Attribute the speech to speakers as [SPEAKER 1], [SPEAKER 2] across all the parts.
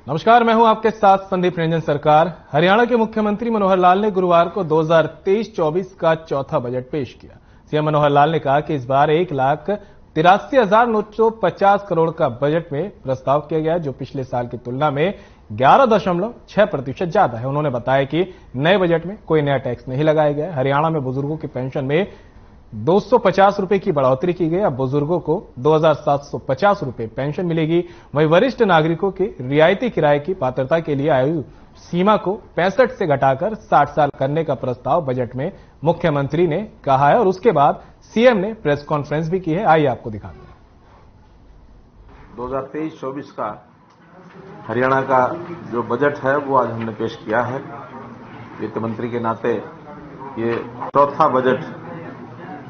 [SPEAKER 1] नमस्कार, मैं हूं आपके साथ संदीप रंजन सरकार। हरियाणा के मुख्यमंत्री मनोहर लाल ने गुरुवार को 2023-24 का चौथा बजट पेश किया। सीएम मनोहर लाल ने कहा कि इस बार 1,83,950 करोड़ का बजट में प्रस्ताव किया गया है, जो पिछले साल की तुलना में 11.6% ज्यादा है। उन्होंने बताया कि नए बजट में कोई नया टैक्स नहीं लगाया गया। हरियाणा में बुजुर्गों की पेंशन में 250 रुपए की बढ़ोतरी की गई। अब बुजुर्गों को 2,750 रुपए पेंशन मिलेगी। वहीं वरिष्ठ नागरिकों की रियायती किराए की पात्रता के लिए आयु सीमा को 65 से घटाकर 60 साल करने का प्रस्ताव बजट में मुख्यमंत्री ने कहा है और उसके बाद सीएम ने प्रेस कॉन्फ्रेंस भी की है। आइए आपको दिखाते हैं।
[SPEAKER 2] 2023-24 का हरियाणा का जो बजट है वो आज हमने पेश किया है। वित्त मंत्री के नाते ये चौथा बजट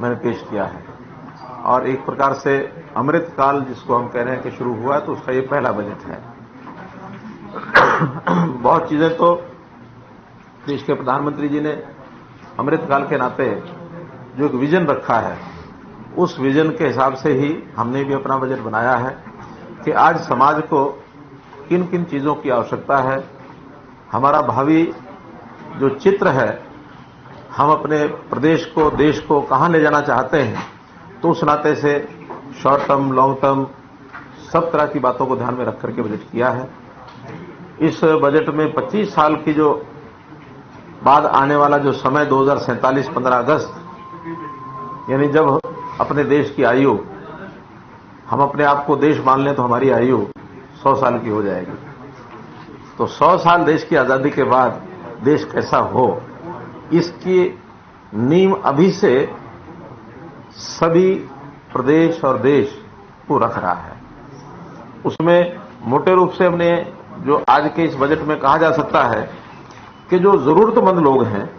[SPEAKER 2] मैंने पेश किया है और एक प्रकार से अमृत काल जिसको हम कह रहे हैं कि शुरू हुआ है, तो उसका ये पहला बजट है। बहुत चीजें तो देश के प्रधानमंत्री जी ने अमृत काल के नाते जो एक विजन रखा है, उस विजन के हिसाब से ही हमने भी अपना बजट बनाया है कि आज समाज को किन किन चीजों की आवश्यकता है, हमारा भावी जो चित्र है, हम अपने प्रदेश को, देश को कहां ले जाना चाहते हैं, तो उस नाते से शॉर्ट टर्म, लॉन्ग टर्म सब तरह की बातों को ध्यान में रख करके बजट किया है। इस बजट में 25 साल की जो बाद आने वाला जो समय 2047 15 अगस्त, यानी जब अपने देश की आयु, हम अपने आप को देश मान लें तो हमारी आयु 100 साल की हो जाएगी। तो 100 साल देश की आजादी के बाद देश कैसा हो, इसकी नींव अभी से सभी प्रदेश और देश को रख रहा है। उसमें मोटे रूप से हमने जो आज के इस बजट में कहा जा सकता है कि जो जरूरतमंद लोग हैं,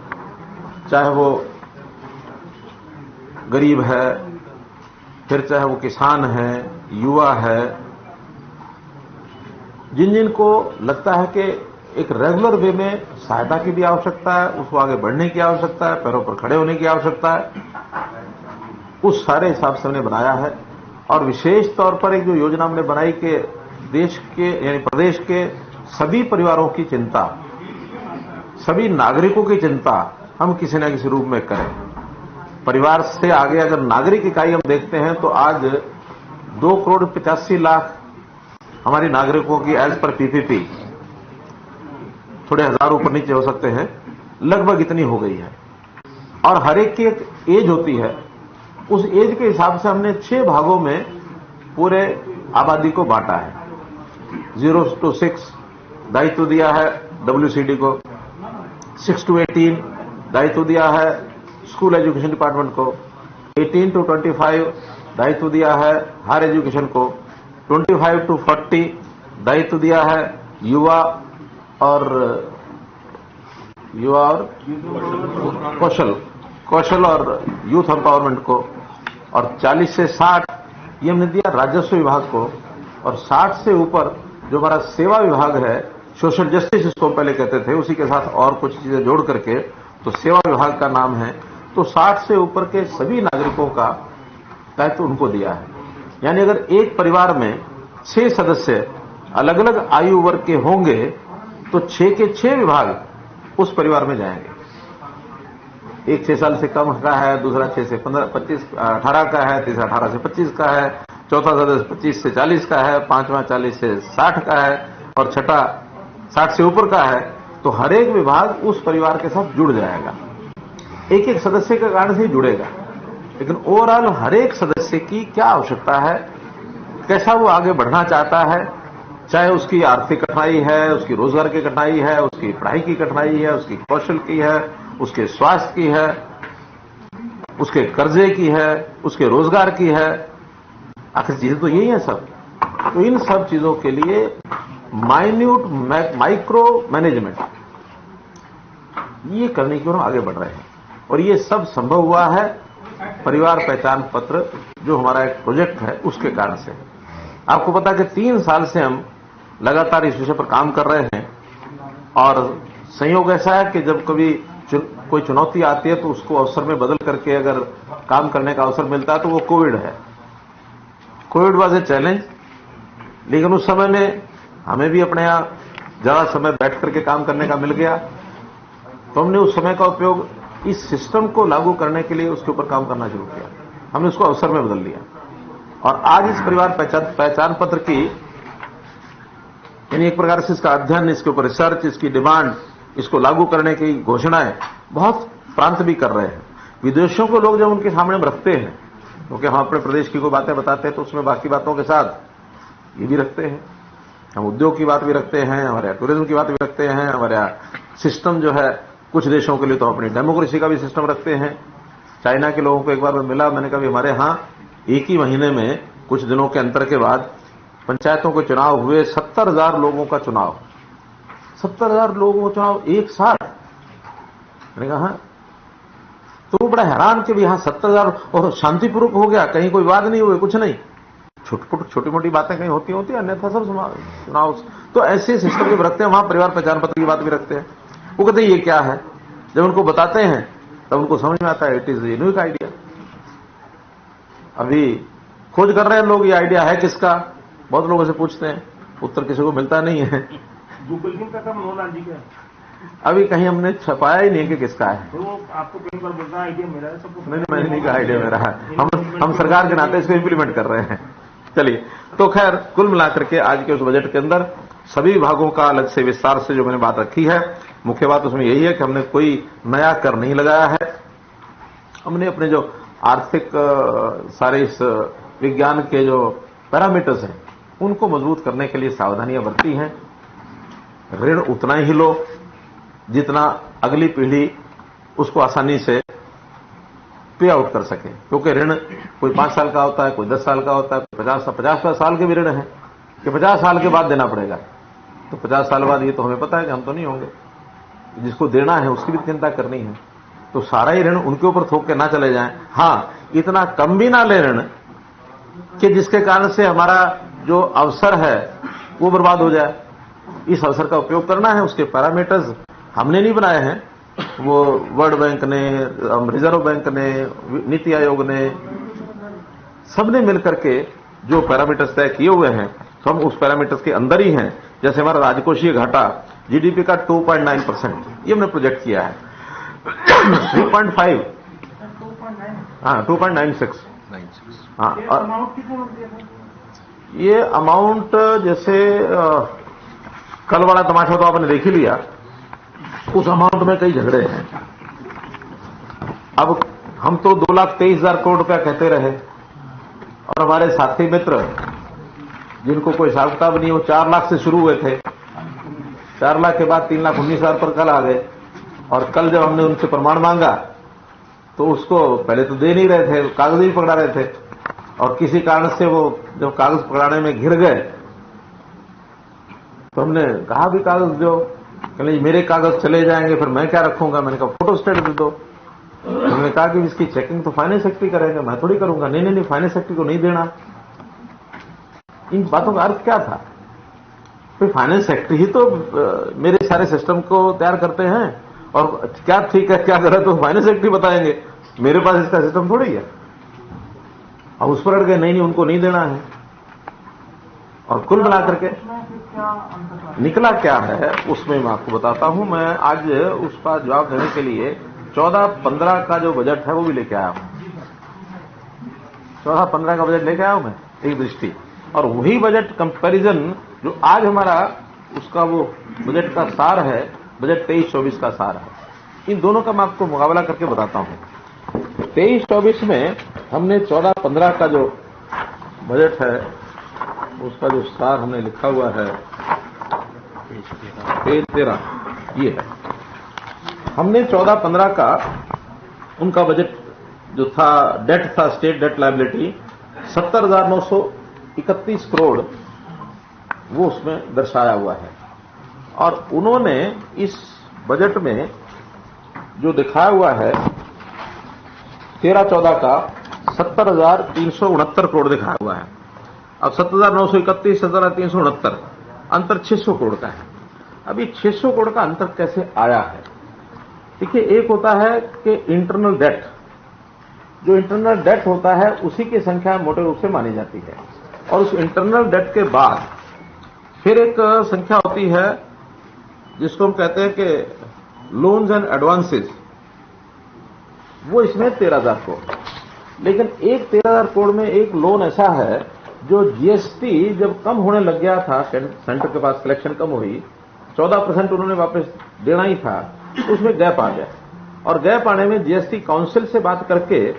[SPEAKER 2] चाहे वो गरीब है, फिर चाहे वो किसान है, युवा है, जिन जिन को लगता है कि एक रेगुलर वे में सहायता की भी आवश्यकता है, उसको आगे बढ़ने की आवश्यकता है, पैरों पर खड़े होने की आवश्यकता है, उस सारे हिसाब से हमने बनाया है। और विशेष तौर पर एक जो योजना हमने बनाई कि देश के यानी प्रदेश के सभी परिवारों की चिंता, सभी नागरिकों की चिंता हम किसी न किसी रूप में करें। परिवार से आगे अगर नागरिक इकाई हम देखते हैं तो आज 2,85,00,000 हमारी नागरिकों की एज पर पीपीपी, थोड़े हजार ऊपर नीचे हो सकते हैं, लगभग इतनी हो गई है। और हर एक की एक एज होती है, उस एज के हिसाब से हमने 6 भागों में पूरे आबादी को बांटा है। 0 to 6 दायित्व दिया है WCD को, 6 to 18 दायित्व दिया है स्कूल एजुकेशन डिपार्टमेंट को, 18 to 25 दायित्व दिया है हायर एजुकेशन को, 25 to 40 दायित्व दिया है युवा और कौशल और यूथ एम्पावरमेंट को, और 40 से 60 ये हमने दिया राजस्व विभाग को, और 60 से ऊपर जो हमारा सेवा विभाग है, सोशल जस्टिस इसको पहले कहते थे, उसी के साथ और कुछ चीजें जोड़ करके तो सेवा विभाग का नाम है, तो 60 से ऊपर के सभी नागरिकों का दायित्व उनको दिया है। यानी अगर एक परिवार में 6 सदस्य अलग अलग आयु वर्ग के होंगे तो 6 के 6 विभाग उस परिवार में जाएंगे। एक 6 साल से कम का है, दूसरा 6 से 18 का है, तीसरा 18 से 25 का है, चौथा सदस्य 25 से 40 का है, पांचवा 40 से 60 का है और छठा 60 से ऊपर का है। तो हर एक विभाग उस परिवार के साथ जुड़ जाएगा, एक एक सदस्य के कारण से ही जुड़ेगा। लेकिन ओवरऑल हर एक सदस्य की क्या आवश्यकता है, कैसा वो आगे बढ़ना चाहता है, चाहे उसकी आर्थिक कठिनाई है, उसकी रोजगार की कठिनाई है, उसकी पढ़ाई की कठिनाई है, उसकी कौशल की है, उसके स्वास्थ्य की है, उसके कर्जे की है, उसके रोजगार की है, आखिर चीजें तो यही है सब। तो इन सब चीजों के लिए माइन्यूट माइक्रो मैनेजमेंट ये करने की ओर हम आगे बढ़ रहे हैं और ये सब संभव हुआ है परिवार पहचान पत्र जो हमारा एक प्रोजेक्ट है उसके कारण से। आपको पता है कि 3 साल से हम लगातार इस विषय पर काम कर रहे हैं और संयोग ऐसा है कि जब कभी कोई चुनौती आती है तो उसको अवसर में बदल करके अगर काम करने का अवसर मिलता है तो वो कोविड है। कोविड वाज ए चैलेंज, लेकिन उस समय में हमें भी अपने यहाँ ज्यादा समय बैठ करके काम करने का मिल गया, तो हमने उस समय का उपयोग इस सिस्टम को लागू करने के लिए उसके ऊपर काम करना शुरू किया। हमने उसको अवसर में बदल लिया और आज इस परिवार पहचान पत्र की यानी एक प्रकार से इसका अध्ययन, इसके ऊपर रिसर्च, इसकी डिमांड, इसको लागू करने की घोषणाएं बहुत प्रांत भी कर रहे हैं। विदेशों को लोग जब उनके सामने रखते हैं, क्योंकि हम अपने प्रदेश की कोई बातें बताते हैं तो उसमें बाकी बातों के साथ ये भी रखते हैं, हम उद्योग की बात भी रखते हैं, हमारे यहाँ टूरिज्म की बात भी रखते हैं, हमारे यहाँ सिस्टम जो है कुछ देशों के लिए तो अपनी डेमोक्रेसी का भी सिस्टम रखते हैं। चाइना के लोगों को एक बार मैं मिला, मैंने कहा हमारे यहाँ एक ही महीने में कुछ दिनों के अंतर के बाद पंचायतों के चुनाव हुए, 70,000 लोगों का चुनाव, 70,000 लोगों का चुनाव एक साथ। मैंने कहा हाँ, तो वो बड़ा हैरान कि यहां 70,000 और शांतिपूर्वक हो गया, कहीं कोई विवाद नहीं हुए, कुछ नहीं, छोटी मोटी बातें कहीं होती होती है, अन्यथा सब चुनाव। तो ऐसे सिस्टम जब रखते हैं वहां परिवार पहचान पत्र की बात भी रखते हैं। वो कहते हैं ये क्या है, जब उनको बताते हैं तब उनको समझ में आता है इट इज यूनिक आइडिया। अभी खोज कर रहे हैं लोग ये आइडिया है किसका, बहुत लोगों से पूछते हैं, उत्तर किसी को मिलता नहीं है।
[SPEAKER 3] गूगल का काम होना जी क्या
[SPEAKER 2] अभी कहीं हमने छपाया ही नहीं कि किसका है।
[SPEAKER 3] तो आपको कई बार बोलना आइडिया मेरा है, सबको
[SPEAKER 2] नहीं, मैंने नहीं कहा आइडिया मेरा है, हम सरकार के नाते इसको इम्प्लीमेंट कर रहे हैं। चलिए, तो खैर कुल मिलाकर के आज के उस बजट के अंदर सभी विभागों का अलग से विस्तार से जो मैंने बात रखी है, मुख्य बात उसमें यही है कि हमने कोई नया कर नहीं लगाया है। हमने अपने जो आर्थिक सारे इस विज्ञान के जो पैरामीटर्स हैं उनको मजबूत करने के लिए सावधानियां बरती हैं। ऋण उतना ही लो जितना अगली पीढ़ी उसको आसानी से पे आउट कर सके, क्योंकि ऋण कोई 5 साल का होता है, कोई 10 साल का होता है, 50 साल के भी ऋण है कि 50 साल के बाद देना पड़ेगा। तो 50 साल बाद ये तो हमें पता है कि हम तो नहीं होंगे, जिसको देना है उसकी भी चिंता करनी है। तो सारा ही ऋण उनके ऊपर थोप के ना चले जाएं। हाँ, इतना कम भी ना ले ऋण कि जिसके कारण से हमारा जो अवसर है वो बर्बाद हो जाए। इस अवसर का उपयोग करना है, उसके पैरामीटर्स हमने नहीं बनाए हैं, वो वर्ल्ड बैंक ने, रिजर्व बैंक ने, नीति आयोग ने, सबने मिलकर के जो पैरामीटर्स तय किए हुए हैं, तो हम उस पैरामीटर्स के अंदर ही हैं। जैसे हमारा राजकोषीय घाटा जीडीपी का 2.9%, ये हमने प्रोजेक्ट किया है। 3.5, हाँ 2.96, हाँ। ये अमाउंट जैसे कल वाला तमाशा तो आपने देख ही लिया, उस अमाउंट में कई झगड़े हैं। अब हम तो 2,23,000 करोड़ रुपया कहते रहे और हमारे साथी मित्र जिनको कोई हिसाब किताब नहीं, वो 4 लाख से शुरू हुए थे, 4 लाख के बाद 3,19,000 पर कल आ गए। और कल जब हमने उनसे प्रमाण मांगा तो उसको पहले तो दे नहीं रहे थे, कागज ही पकड़ा रहे थे, और किसी कारण से वो जब कागज पकड़ाने में घिर गए तो हमने कहा भी कागज दो, कहले मेरे कागज चले जाएंगे फिर मैं क्या रखूंगा। मैंने कहा फोटो स्टेट दे दो। उन्होंने कहा कि इसकी चेकिंग तो फाइनेंस सेक्रेटरी करेंगे, मैं थोड़ी करूंगा। नहीं, फाइनेंस सेक्रेटरी को नहीं देना। इन बातों का अर्थ क्या था? फिर फाइनेंस सेक्रेटरी ही तो मेरे सारे सिस्टम को तैयार करते हैं, और क्या ठीक है क्या गलत तो फाइनेंस सेक्रेटरी बताएंगे, मेरे पास इसका सिस्टम थोड़ी है। अब उस पर अड़ गए, नहीं उनको नहीं देना है। और कुल मिलाकर के निकला क्या है उसमें मैं आपको बताता हूं। मैं आज उसका जवाब देने के लिए 14-15 का जो बजट है वो भी लेके आया हूं। 14-15 का बजट लेके आया हूं मैं, एक दृष्टि, और वही बजट कंपैरिजन जो आज हमारा उसका वो बजट का सार है, बजट 23-24 का सार है। इन दोनों का मैं आपको मुकाबला करके बताता हूं। 23-24 में हमने 14-15 का जो बजट है उसका जो सार हमने लिखा हुआ है, पेज 13 ये है। हमने 14-15 का उनका बजट जो था, डेट था, स्टेट डेट लायबिलिटी 70,931 करोड़ वो उसमें दर्शाया हुआ है। और उन्होंने इस बजट में जो दिखाया हुआ है 13-14 का 70,369 करोड़ दिखाया हुआ है। अब 70,931, 70,369, अंतर 600 करोड़ का है। अभी 600 करोड़ का अंतर कैसे आया है? देखिए, एक होता है कि इंटरनल डेट, जो इंटरनल डेट होता है उसी की संख्या मोटे रूप से मानी जाती है, और उस इंटरनल डेट के बाद फिर एक संख्या होती है जिसको हम कहते हैं कि लोन्स एंड एडवांसेस, वो इसमें 13,000 करोड़। लेकिन एक 13,000 करोड़ में एक लोन ऐसा है जो जीएसटी जब कम होने लग गया था, सेंटर के पास कलेक्शन कम हुई, 14% उन्होंने वापस देना ही था, तो उसमें गैप आ गया। और गैप आने में जीएसटी काउंसिल से बात करके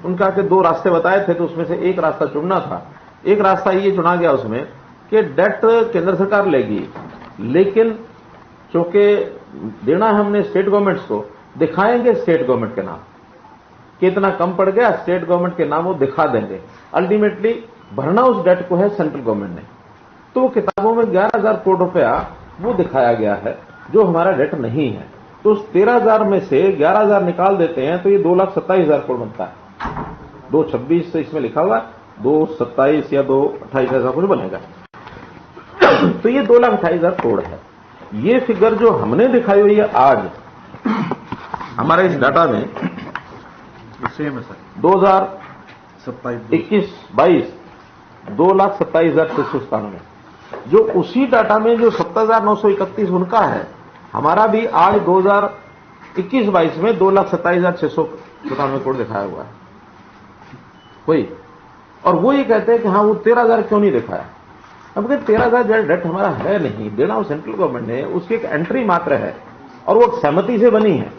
[SPEAKER 2] उनका के 2 रास्ते बताए थे, तो उसमें से एक रास्ता चुनना था। एक रास्ता ये चुना गया उसमें कि डेट केंद्र सरकार लेगी, लेकिन चूंकि देना है हमने स्टेट गवर्नमेंट्स को, दिखाएंगे स्टेट गवर्नमेंट के नाम, कितना कम पड़ गया स्टेट गवर्नमेंट के नाम वो दिखा देंगे। अल्टीमेटली भरना उस डेट को है सेंट्रल गवर्नमेंट ने। तो वो किताबों में 11,000 करोड़ रुपया वो दिखाया गया है जो हमारा डेट नहीं है। तो उस 13,000 में से 11,000 निकाल देते हैं तो ये 2,27,000 करोड़ बनता है। 2,26 इसमें लिखा हुआ है, 2,27 या 2,28 ऐसा कुछ बनेगा। तो ये 2,28,000 करोड़ है। ये फिगर जो हमने दिखाई हुई है आज हमारे इस डाटा में,
[SPEAKER 4] सेम है सर,
[SPEAKER 2] 2021-22 2,27,697, जो उसी डाटा में जो 70,931 उनका है, हमारा भी आज 2021-22 में 2,27,697 करोड़ दिखाया हुआ है वही। और वो ये कहते हैं कि हाँ वो 13,000 क्यों नहीं दिखाया। अब कहते 13,000 डेट हमारा है नहीं, देना वो सेंट्रल गवर्नमेंट ने, उसकी एक एंट्री मात्र है और वो सहमति से बनी है।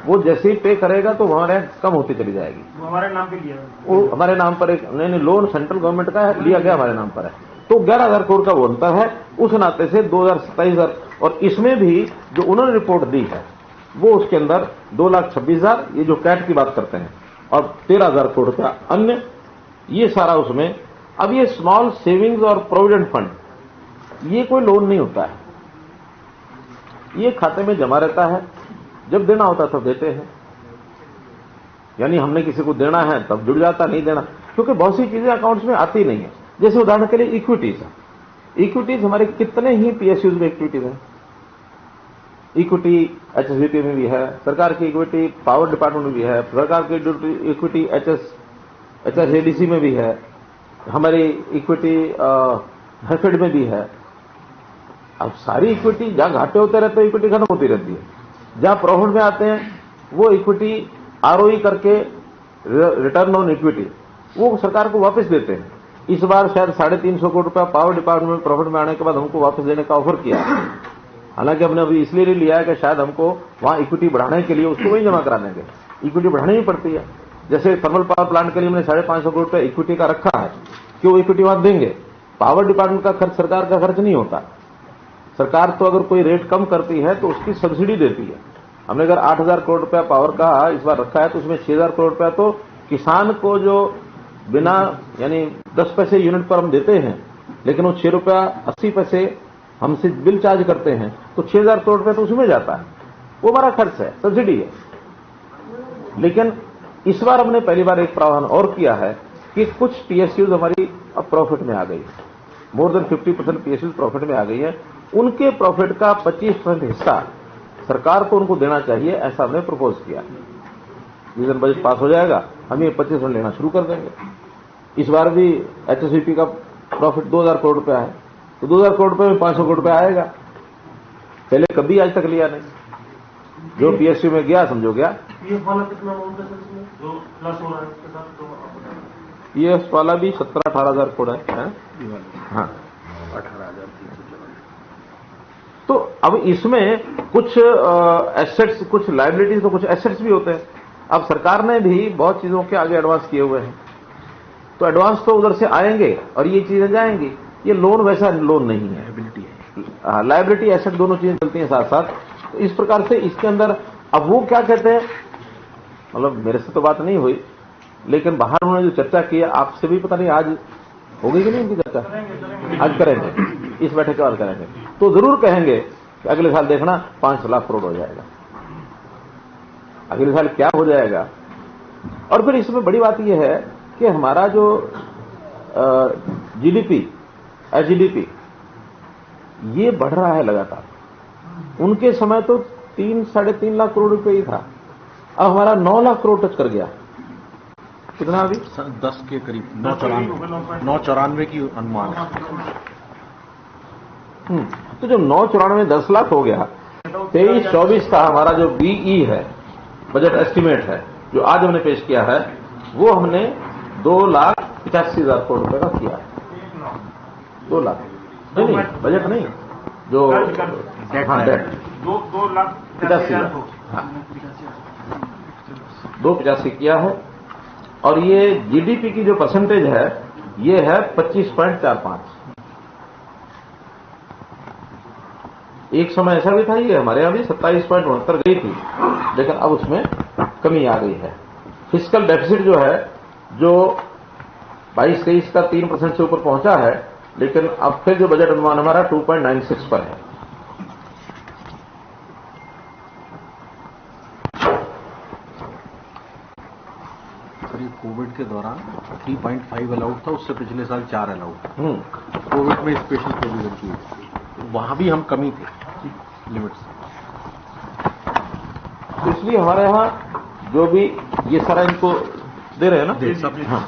[SPEAKER 2] वो जैसे ही पे करेगा तो हमारे कम होती चली जाएगी।
[SPEAKER 3] वो हमारे नाम पे लिया है।
[SPEAKER 2] वो हमारे नाम पर एक नहीं लोन सेंट्रल गवर्नमेंट का है, लिया गया हमारे नाम पर है। तो 11,000 करोड़ का वो अंतर है। उस नाते से 2,27,000, और इसमें भी जो उन्होंने रिपोर्ट दी है वो उसके अंदर 2,26,000 ये जो कैट की बात करते हैं और 13,000 करोड़ का अन्य, ये सारा उसमें। अब ये स्मॉल सेविंग्स और प्रोविडेंट फंड ये कोई लोन नहीं होता है, ये खाते में जमा रहता है, जब देना होता तब देते हैं। यानी हमने किसी को देना है तब जुड़ जाता, नहीं देना, क्योंकि बहुत सी चीजें अकाउंट्स में आती नहीं है। जैसे उदाहरण के लिए इक्विटीज है, इक्विटीज हमारे कितने ही पीएसयूज में इक्विटीज है। इक्विटी एचएसबीपी में भी है, सरकार की इक्विटी पावर डिपार्टमेंट में भी है, सरकार की इक्विटी एचएसएडीसी में भी है, हमारी इक्विटी हैफेड में भी है। अब सारी इक्विटी जहां घाटे होते रहते हैं इक्विटी खत्म होती रहती है, जहां प्रॉफिट में आते हैं वो इक्विटी आरओई करके रिटर्न ऑन इक्विटी वो सरकार को वापस देते हैं। इस बार शायद 350 करोड़ रुपया पावर डिपार्टमेंट में प्रॉफिट में आने के बाद हमको वापस देने का ऑफर किया है। हालांकि हमने अभी इसलिए नहीं लिया है कि शायद हमको वहां इक्विटी बढ़ाने के लिए उसको वही जमा करा देंगे, इक्विटी बढ़ानी ही पड़ती है। जैसे थर्मल पावर प्लांट के लिए हमने 550 करोड़ रुपया इक्विटी का रखा है कि वो इक्विटी वहां देंगे। पावर डिपार्टमेंट का खर्च सरकार का खर्च नहीं होता। सरकार तो अगर कोई रेट कम करती है तो उसकी सब्सिडी देती है। हमने अगर 8,000 करोड़ रुपया पावर का इस बार रखा है तो उसमें 6,000 करोड़ रुपया तो किसान को जो बिना यानी 10 पैसे यूनिट पर हम देते हैं, लेकिन वो 6 रुपया 80 पैसे हमसे बिल चार्ज करते हैं, तो 6,000 करोड़ रुपया तो उसमें जाता है, वो हमारा खर्च है, सब्सिडी है। लेकिन इस बार हमने पहली बार एक प्रावधान और किया है कि कुछ पीएसयूज हमारी अब प्रॉफिट में आ गई, मोर देन 50% पीएसयूज प्रॉफिट में आ गई है। उनके प्रॉफिट का 25% हिस्सा सरकार को उनको देना चाहिए, ऐसा हमने प्रपोज किया। जिस दिन बजट पास हो जाएगा हम ये 25% लेना शुरू कर देंगे। इस बार भी एचएसबीपी का प्रॉफिट 2,000 करोड़ रुपया है, तो 2,000 करोड़ रुपये में 500 करोड़ रुपया आएगा। पहले कभी आज तक लिया नहीं, जो पीएसयू में गया समझो गया।
[SPEAKER 3] पीएफ वाला कितना अमाउंट है इसमें जो प्लस हो रहा है इसके साथ, तो
[SPEAKER 2] पीएफ वाला भी 17-18,000 करोड़ है। हाँ
[SPEAKER 4] 18,394।
[SPEAKER 2] तो अब इसमें कुछ एसेट्स, कुछ लायबिलिटीज, तो कुछ एसेट्स भी होते हैं। अब सरकार ने भी बहुत चीजों के आगे एडवांस किए हुए हैं, तो एडवांस तो उधर से आएंगे और ये चीजें जाएंगी। ये लोन वैसा लोन नहीं है, लायबिलिटी एसेट दोनों चीजें चलती हैं साथ साथ। तो इस प्रकार से इसके अंदर अब वो क्या कहते हैं, मतलब मेरे से तो बात नहीं हुई, लेकिन बाहर उन्होंने जो चर्चा की है, आपसे भी पता नहीं आज होगी कि नहीं उनकी चर्चा, आज करेंगे, इस बैठक के बाद करेंगे, तो जरूर कहेंगे कि अगले साल देखना 5 लाख करोड़ हो जाएगा, अगले साल क्या हो जाएगा। और फिर इसमें बड़ी बात यह है कि हमारा जो जीडीपी एचजीडीपी ये बढ़ रहा है लगातार। उनके समय तो 3-3.5 लाख करोड़ रुपए ही था, अब हमारा 9 लाख करोड़ टच कर गया। कितना अभी
[SPEAKER 4] 10 के करीब 994 की अनुमान है।
[SPEAKER 2] तो जब 994 10 लाख हो गया, 23-24 का हमारा जो बीई है, बजट एस्टीमेट है, जो आज हमने पेश किया है, वो हमने 2,85,000 करोड़ रुपए का किया है। 2 लाख नहीं, बजट नहीं, जो डेट 2,85,000, हाँ, 285 किया है। और ये जीडीपी की जो परसेंटेज है, ये है 25.45। एक समय ऐसा भी था, ये हमारे यहां भी 27.69 गई थी, लेकिन अब उसमें कमी आ गई है। फिस्कल डेफिसिट जो है, जो 22-23 का 3% से ऊपर पहुंचा है, लेकिन अब फिर जो बजट अनुमान हमारा 2.96 पर है।
[SPEAKER 4] सर, ये कोविड के दौरान 3.5 अलाउड था, उससे पिछले साल 4 अलाउड था। कोविड में स्पेशल प्रोविजन की, वहां भी हम कमी थे लिमिट से।
[SPEAKER 2] तो इसलिए हमारे यहां जो भी ये सारा इनको दे रहे हैं ना, हाँ,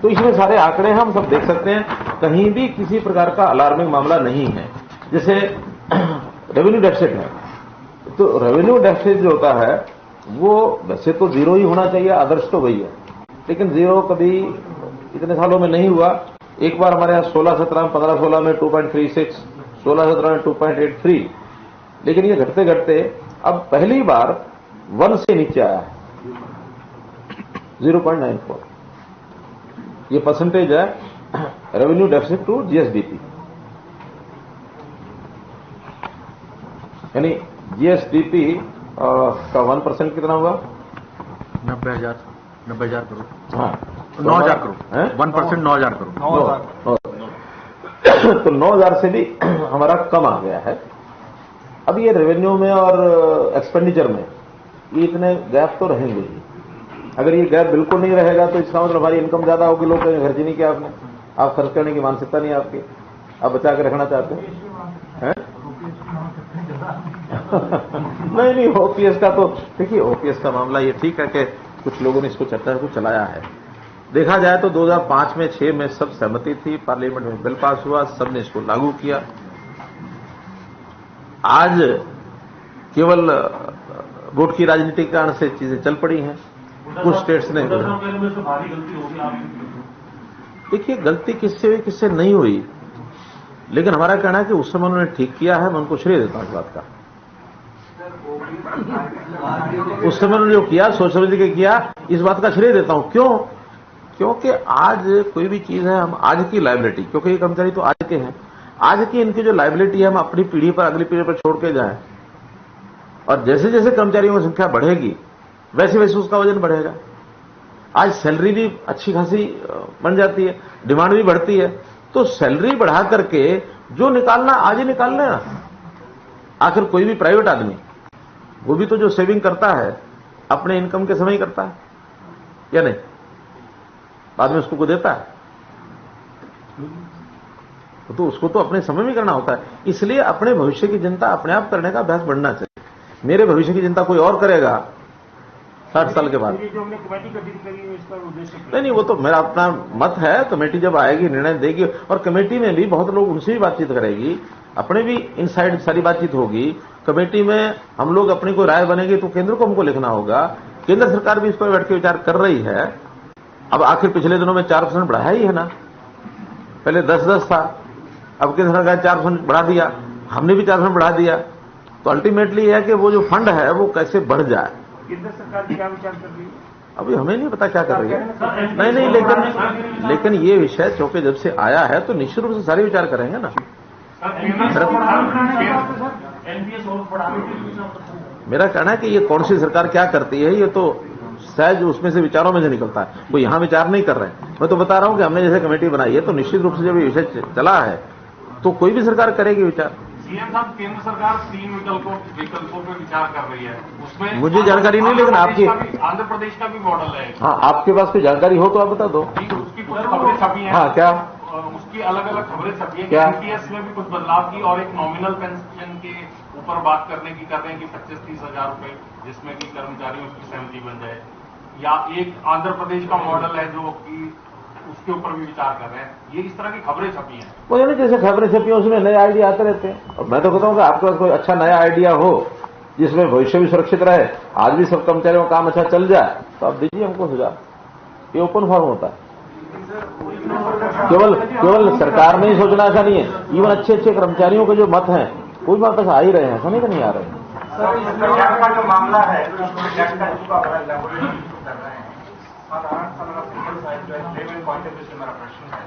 [SPEAKER 2] तो इसमें सारे आंकड़े हम सब देख सकते हैं, कहीं भी किसी प्रकार का अलार्मिंग मामला नहीं है। जैसे रेवेन्यू डेफिसिट है, तो रेवेन्यू डेफिसिट जो होता है वो वैसे तो 0 ही होना चाहिए, आदर्श तो वही है, लेकिन 0 कभी इतने सालों में नहीं हुआ। एक बार हमारे यहाँ 16-17 में, 15-16 में 2.36, 16-17 में 2.83, लेकिन ये घटते घटते अब पहली बार 1 से नीचे आया है, 0.94। ये परसेंटेज है रेवेन्यू डेफिसिट टू जीएसडीपी, यानी जीएसडीपी का 1% कितना हुआ?
[SPEAKER 4] 90,000 करोड़।
[SPEAKER 2] हाँ,
[SPEAKER 4] 9,000 करोड़, 1% 9,000 करोड़।
[SPEAKER 2] तो 9,000 से भी हमारा कम आ गया है। अब ये रेवेन्यू में और एक्सपेंडिचर में ये इतने गैप तो रहेंगे ही। अगर ये गैप बिल्कुल नहीं रहेगा तो इसका मतलब हमारी इनकम ज्यादा होगी, लोग कहेंगे खर्च नहीं किया आपने, आप खर्च करने की मानसिकता नहीं आपकी, आप बचा के रखना चाहते हैं। नहीं, ओपीएस का तो देखिए, ओपीएस का मामला ये ठीक है कि कुछ लोगों ने इसको चर्चा को चलाया है। देखा जाए तो 2005 में 6 में सब सहमति थी, पार्लियामेंट में बिल पास हुआ, सबने इसको लागू किया। आज केवल वोट की राजनीति के कारण से चीजें चल पड़ी हैं। कुछ स्टेट्स ने, देखिए गलती किससे हुई किससे नहीं हुई, लेकिन हमारा कहना है कि उस समय उन्होंने ठीक किया है, मैं उनको श्रेय देता हूं इस बात का। उस समय उन्होंने जो किया, सोच समझ के किया, इस बात का श्रेय देता हूं। क्यों? क्योंकि आज कोई भी चीज है, हम आज की लायबिलिटी, क्योंकि ये कर्मचारी तो आज के हैं, आज की इनकी जो लायबिलिटी है हम अपनी पीढ़ी पर, अगली पीढ़ी पर छोड़ के जाएं, और जैसे जैसे कर्मचारियों की संख्या बढ़ेगी वैसे वैसे उसका वजन बढ़ेगा। आज सैलरी भी अच्छी खासी बन जाती है, डिमांड भी बढ़ती है, तो सैलरी बढ़ा करके जो निकालना आज ही निकाल लेना। आखिर कोई भी प्राइवेट आदमी, वो भी तो जो सेविंग करता है अपने इनकम के समय ही करता है, या नहीं? बाद में उसको को देता है, तो उसको तो अपने समय में करना होता है। इसलिए अपने भविष्य की चिंता अपने आप करने का अभ्यास बढ़ना चाहिए। मेरे भविष्य की चिंता कोई और करेगा 60 साल के बाद।
[SPEAKER 3] जो हमने कमेटी गठित करी है, इसका उद्देश्य
[SPEAKER 2] नहीं, वो तो मेरा अपना मत है। कमेटी जब आएगी, निर्णय देगी, और कमेटी में भी बहुत लोग, उनसे भी बातचीत करेगी, अपने भी इनसाइड सारी बातचीत होगी। कमेटी में हम लोग अपनी कोई राय बनेगी तो केंद्र को हमको लिखना होगा। केंद्र सरकार भी इस पर बैठ के विचार कर रही है। अब आखिर पिछले दिनों में 4% बढ़ाया ही है ना, पहले 10-10 था, अब केंद्र सरकार 4% बढ़ा दिया, हमने भी 4% बढ़ा दिया। तो अल्टीमेटली है कि वो जो फंड है वो कैसे बढ़ जाए।
[SPEAKER 3] केंद्र सरकार क्या विचार कर रही है?
[SPEAKER 2] अभी हमें नहीं पता क्या कर रही है। नहीं, लेकिन ये विषय चूंकि जब से आया है तो निश्चित रूप से सारे विचार करेंगे ना। मेरा कहना है कि ये कौन सी सरकार क्या करती है, ये तो सहज उसमें से विचारों में से निकलता है। वो यहां विचार नहीं कर रहे हैं। मैं तो बता रहा हूं कि हमने जैसे कमेटी बनाई है तो निश्चित रूप से जब ये विषय चला है तो कोई भी सरकार करेगी विचार।
[SPEAKER 5] सीएम साहब, केंद्र सरकार 3 विकल्पों पे विचार कर रही है, उसमें
[SPEAKER 2] मुझे जानकारी नहीं, लेकिन आपकी
[SPEAKER 5] आंध्र प्रदेश का भी मॉडल है।
[SPEAKER 2] हाँ, आपके पास कोई जानकारी हो तो आप बता दो।
[SPEAKER 5] उसकी कुछ खबरें छपी हैं।
[SPEAKER 2] हाँ, क्या?
[SPEAKER 5] उसकी अलग अलग खबरें छपी है कि
[SPEAKER 2] क्या?
[SPEAKER 5] एनपीएस में भी कुछ बदलाव की और एक नॉमिनल पेंशन के ऊपर बात करने की कर रहे हैं कि 25-30 हजार रुपए, जिसमें कि कर्मचारियों की सहमति बन जाए। या एक आंध्र प्रदेश का मॉडल है जो कि उसके ऊपर भी विचार कर रहे हैं, ये इस तरह की खबरें छपी हैं।
[SPEAKER 2] वो यानी जैसे खबरें छपी हैं उसमें नए आइडिया आते रहते हैं। और मैं तो कहता हूँ कि आपके पास कोई अच्छा नया आइडिया हो जिसमें भविष्य भी सुरक्षित रहे, आज भी सब कर्मचारियों का काम अच्छा चल जाए, तो आप दीजिए हमको सुझाव। ये ओपन फॉर्म होता है। केवल सरकार में ही सोचना ऐसा नहीं है, इवन अच्छे अच्छे कर्मचारियों के जो मत हैं वो भी हमारे पास आ ही रहे हैं, ऐसा नहीं कि नहीं आ रहे हैं।
[SPEAKER 3] सर, इस डेट का जो मामला है, डेट का इशू आप एलैबोरेट कर रहे हैं, साधारण सा मेरा सिंपल सा जो है लेवल पॉइंट ऑफ व्यू से मेरा प्रश्न है,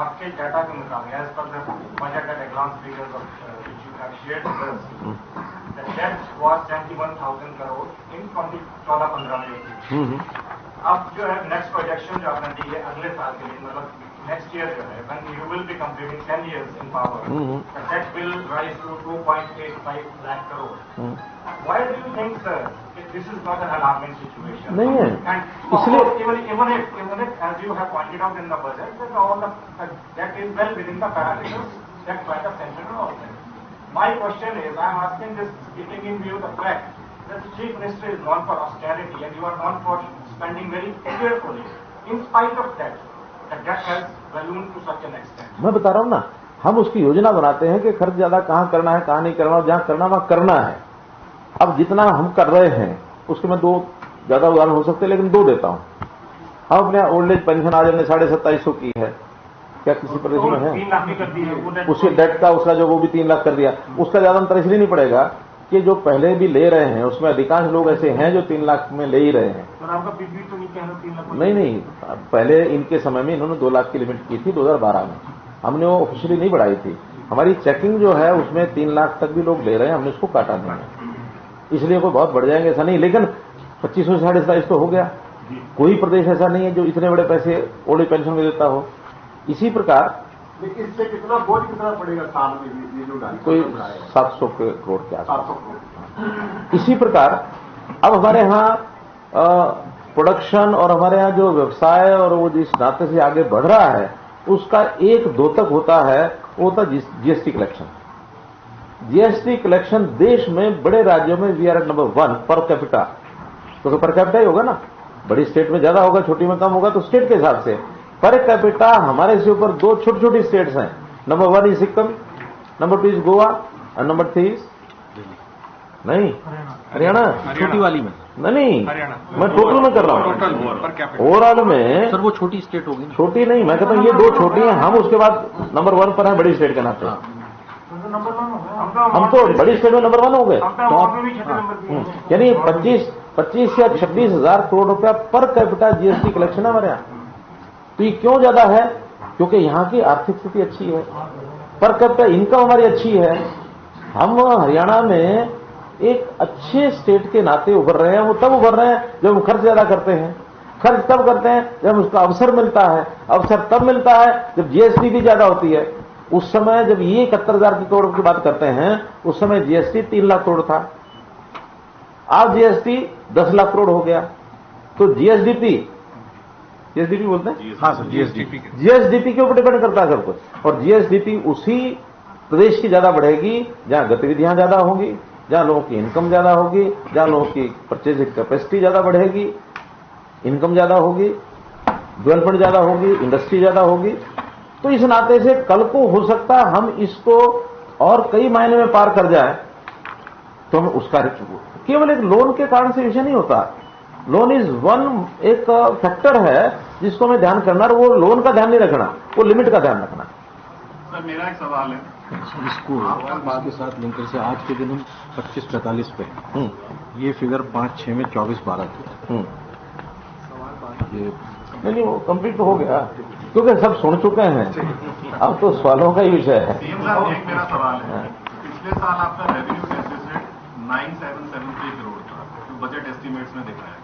[SPEAKER 3] आपके डाटा के मुताबिक as per the budget at exams figures of which you have shared with us, the debt was 71,000 crore in 2014-15 में। अब जो है नेक्स्ट प्रोजेक्शन जो आपने दी है अगले साल के लिए, मतलब नेक्स्ट ईयर जो है, when you will be completing 10 years in power, the debt will rise to 2.85 lakh crore. Why do you think, sir, that this is not an alarming situation?
[SPEAKER 2] नहीं है,
[SPEAKER 3] And
[SPEAKER 2] इसलिए
[SPEAKER 3] even if, as you have pointed out in the budget, that all the debt is well within the parameters set by the central government. My question is, I am asking this keeping in view the fact that the Chief Minister is known for austerity and you are known for spending very carefully. In spite of that, the debt has ballooned to such an extent.
[SPEAKER 2] मैं बता रहा हूं ना, हम उसकी योजना बनाते हैं कि खर्च ज्यादा कहां करना है, कहां नहीं करना, जहां करना वहां करना है। अब जितना हम कर रहे हैं उसके मैं दो ज्यादा उदाहरण हो सकते हैं, लेकिन दो देता हूं। हम अपने ओल्ड एज पेंशन आज हमने 2750 की है, क्या किसी प्रदेश में है?
[SPEAKER 3] 3 लाख की कर दी है वो
[SPEAKER 2] उसके डेट का उसका जो वो भी 3 लाख कर दिया, उसका ज्यादा अंतर इसलिए नहीं पड़ेगा कि जो पहले भी ले रहे हैं उसमें अधिकांश लोग ऐसे हैं जो 3 लाख में ले ही रहे हैं।
[SPEAKER 3] सर आपका बीबी तो नहीं कह रहा 3 लाख?
[SPEAKER 2] नहीं, पहले इनके समय में इन्होंने 2 लाख की लिमिट की थी 2012 में, हमने वो ऑफिशियली नहीं बढ़ाई थी। हमारी चेकिंग जो है उसमें 3 लाख तक भी लोग ले रहे हैं, हमने उसको काटा नहीं है, इसलिए कोई बहुत बढ़ जाएंगे ऐसा नहीं। लेकिन 2500 से 27.5 तो हो गया। कोई प्रदेश ऐसा नहीं है जो इतने बड़े पैसे ओल्ड एज पेंशन में देता हो। इसी प्रकार
[SPEAKER 3] इससे कितना बोझ कितना पड़ेगा साल में ये जो
[SPEAKER 2] कोई 700 करोड़ के आसपास।
[SPEAKER 3] 700 करोड़।
[SPEAKER 2] इसी प्रकार अब हमारे यहाँ प्रोडक्शन और हमारे यहाँ जो व्यवसाय और वो जिस नाते से आगे बढ़ रहा है उसका एक द्योतक होता है, वो होता है जीएसटी कलेक्शन। जीएसटी कलेक्शन देश में बड़े राज्यों में we are eight number 1 per capita, तो पर कैपिटा ही होगा ना, बड़ी स्टेट में ज्यादा होगा, छोटी में कम होगा, तो स्टेट के हिसाब से पर कैपिटा हमारे से ऊपर 2 छोटी छोटी स्टेट्स हैं। Number 1 is Sikkim, number 2 is Goa और नंबर 3 इज नहीं हरियाणा।
[SPEAKER 4] छोटी वाली में
[SPEAKER 2] नहीं, मैं टोटल में कर रहा हूँ, ओवरऑल में।
[SPEAKER 4] सर वो छोटी स्टेट होगी ना?
[SPEAKER 2] छोटी नहीं, मैं कहता हूँ ये 2 छोटी हैं, हम उसके बाद नंबर 1 पर हैं बड़ी स्टेट के नाते।
[SPEAKER 3] नंबर 1 हो गया,
[SPEAKER 2] हम तो बड़ी स्टेट में नंबर 1 हो गए,
[SPEAKER 3] हम भी छठे नंबर पे हैं।
[SPEAKER 2] यानी 25 या 26 हजार करोड़ रुपया पर कैपिटा जीएसटी कलेक्शन है हमारे यहाँ। तो ये क्यों ज्यादा है? क्योंकि यहाँ की आर्थिक स्थिति अच्छी है, पर कैपिटा इनकम हमारी अच्छी है। हम हरियाणा में एक अच्छे स्टेट के नाते उभर रहे हैं। वो तब उभर रहे हैं जब हम खर्च ज्यादा करते हैं। खर्च तब करते हैं जब उसका अवसर मिलता है। अवसर तब मिलता है जब जीएसटी भी ज्यादा होती है। उस समय जब ये 71,000 करोड़ की बात करते हैं, उस समय जीएसटी 3 लाख करोड़ था, आज जीएसटी 10 लाख करोड़ हो गया। तो जीएसडीपी बोलते हैं,
[SPEAKER 4] हाँ सर,
[SPEAKER 2] जीएसडीपी के ऊपर डिपेंड करता है सब कुछ। और जीएसडीपी उसी प्रदेश की ज्यादा बढ़ेगी जहां गतिविधियां ज्यादा होंगी, जहां लोगों की इनकम ज्यादा होगी, जहां लोगों की परचेजिंग कैपेसिटी ज्यादा बढ़ेगी, इनकम ज्यादा होगी, डेवलपमेंट ज्यादा होगी, इंडस्ट्री ज्यादा होगी। तो इस नाते से कल को हो सकता है हम इसको और कई मायने में पार कर जाए, तो हम उसका केवल एक लोन के कारण से विषय नहीं होता। लोन इज वन एक फैक्टर है जिसको हमें ध्यान करना, और वो लोन का ध्यान नहीं रखना, वो लिमिट का ध्यान रखना।
[SPEAKER 5] सर मेरा एक सवाल है,
[SPEAKER 4] इसको इसके साथ लिंकर से आज के दिन हम 25-45 पे, ये फिगर 5-6 में 24-12 थी। ये
[SPEAKER 2] नहीं वो कंप्लीट तो हो गया क्योंकि सब सुन चुके हैं, अब तो सवालों का ही विषय है।
[SPEAKER 5] सीएम साहब एक मेरा सवाल है, पिछले साल आपका रेवेन्यू डेफिसिट 9773 करोड़ था, जो बजट एस्टीमेट्स में दिख रहा है।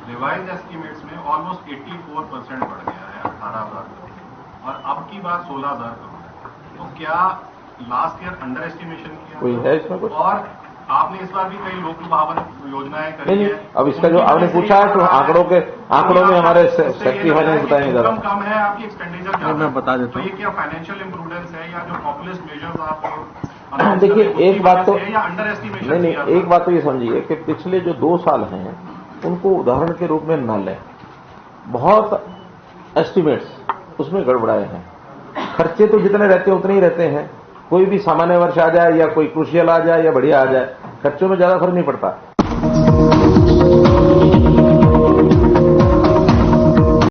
[SPEAKER 5] रिवाइज एस्टीमेट्स में ऑलमोस्ट 84% बढ़ गया है, 18,000 करोड़, और अब की बात 16,000 करोड़ है। तो क्या लास्ट ईयर अंडर एस्टिमेशन किया
[SPEAKER 2] कोई है इसमें कुछ?
[SPEAKER 5] और आपने इस बार भी कई लोक लुभावन योजनाएं करी
[SPEAKER 2] नहीं,
[SPEAKER 5] है।
[SPEAKER 2] अब इसका जो आपने पूछा है तो आंकड़ों में हमारे सेक्रेटरी फाइनेंस बताएंगे जरा।
[SPEAKER 5] इनकम कम है, आपकी एक्सपेंडिचर ज्यादा है।
[SPEAKER 4] मैं बता देता
[SPEAKER 5] तो
[SPEAKER 4] हूँ।
[SPEAKER 5] ये क्या फाइनेंशियल इंप्रूडेंस है या जो पॉपुलिस्ट मेजर्स आप
[SPEAKER 2] देखिए एक बात तो
[SPEAKER 5] या अंडर एस्टिमेशन?
[SPEAKER 2] नहीं, एक बात तो ये समझिए कि पिछले जो 2 साल हैं उनको उदाहरण के रूप में न लें। बहुत एस्टिमेट्स उसमें गड़बड़ाए हैं। खर्चे तो जितने रहते हैं उतने ही रहते हैं। कोई भी सामान्य वर्ष आ जाए या कोई क्रूशियल आ जाए या बढ़िया आ जाए, खर्चों में ज्यादा फर्क नहीं पड़ता।